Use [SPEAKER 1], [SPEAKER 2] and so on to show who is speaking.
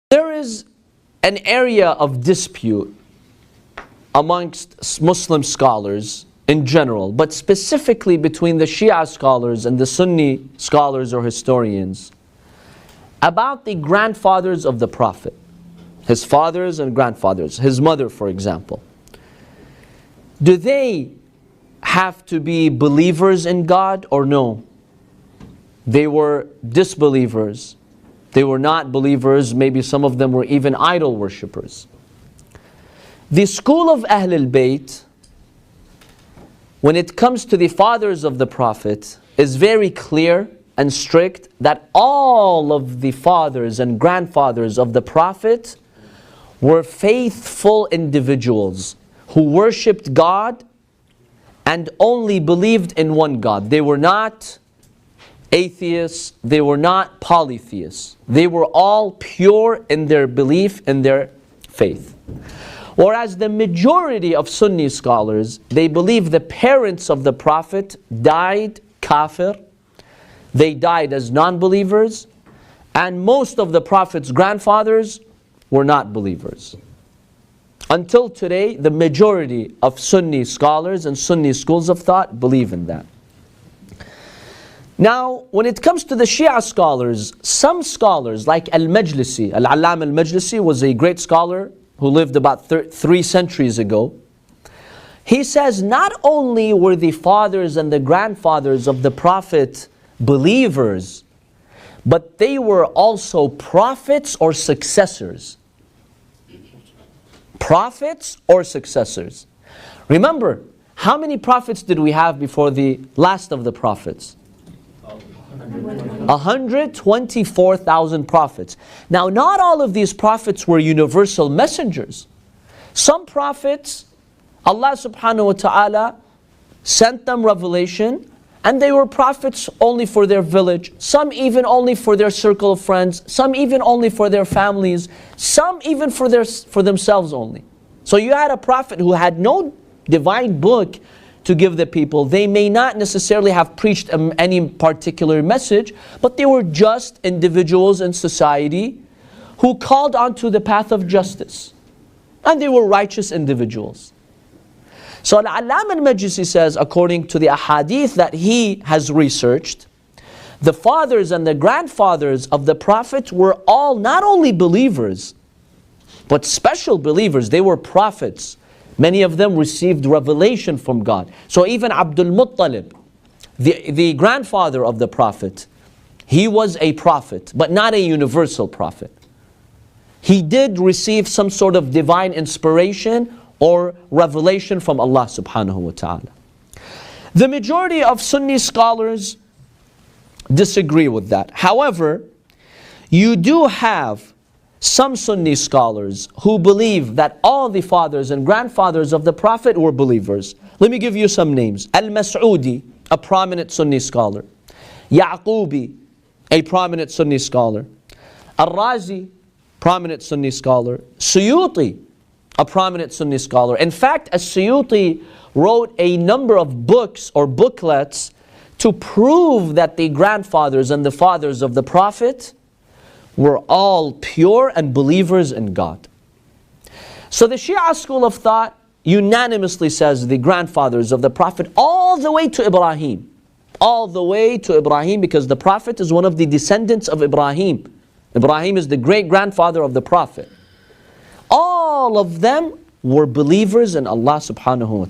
[SPEAKER 1] There is an area of dispute amongst Muslim scholars in general, but specifically between the Shia scholars and the Sunni scholars or historians, about the grandfathers of the Prophet. His fathers and grandfathers, his mother for example. Do they have to be believers in God or no? They were disbelievers. They were not believers. Maybe some of them were even idol worshippers. The school of Ahlulbayt, when it comes to the fathers of the Prophet, is very clear and strict that all of the fathers and grandfathers of the Prophet were faithful individuals who worshipped God and only believed in one God. They were not atheists, they were not polytheists. They were all pure in their belief, in their faith. Whereas the majority of Sunni scholars, they believe the parents of the Prophet died kafir, they died as non-believers, and most of the Prophet's grandfathers were not believers. Until today, the majority of Sunni scholars and Sunni schools of thought believe in that. Now, when it comes to the Shia scholars, some scholars like Al-Majlisi, Al-Allam Al-Majlisi was a great scholar who lived about 3 centuries ago. He says not only were the fathers and the grandfathers of the Prophet believers, but they were also prophets or successors. Prophets or successors. Remember, how many prophets did we have before the last of the prophets? 124,000 prophets. Now, not all of these prophets were universal messengers. Some prophets, Allah subhanahu wa ta'ala sent them revelation, and they were prophets only for their village, some even only for their circle of friends, some even only for their families, some even for themselves only. So you had a prophet who had no divine book to give the people. They may not necessarily have preached any particular message, but they were just individuals in society who called onto the path of justice. And they were righteous individuals. So Al-Allam Al-Majlisi says, according to the ahadith that he has researched, the fathers and the grandfathers of the Prophet were all not only believers, but special believers. They were prophets. Many of them received revelation from God. So even Abdul Muttalib, the grandfather of the Prophet, he was a prophet, but not a universal prophet. He did receive some sort of divine inspiration or revelation from Allah subhanahu wa ta'ala. The majority of Sunni scholars disagree with that. However, you do have some Sunni scholars who believe that all the fathers and grandfathers of the Prophet were believers. Let me give you some names. Al-Mas'udi, a prominent Sunni scholar. Yaqubi, a prominent Sunni scholar. Al-Razi, prominent Sunni scholar. Suyuti, a prominent Sunni scholar. In fact, As-Suyuti wrote a number of books or booklets to prove that the grandfathers and the fathers of the Prophet were all pure and believers in God. So the Shia school of thought unanimously says the grandfathers of the Prophet all the way to Ibrahim. All the way to Ibrahim, because the Prophet is one of the descendants of Ibrahim. Ibrahim is the great-grandfather of the Prophet. All of them were believers in Allah subhanahu wa ta'ala.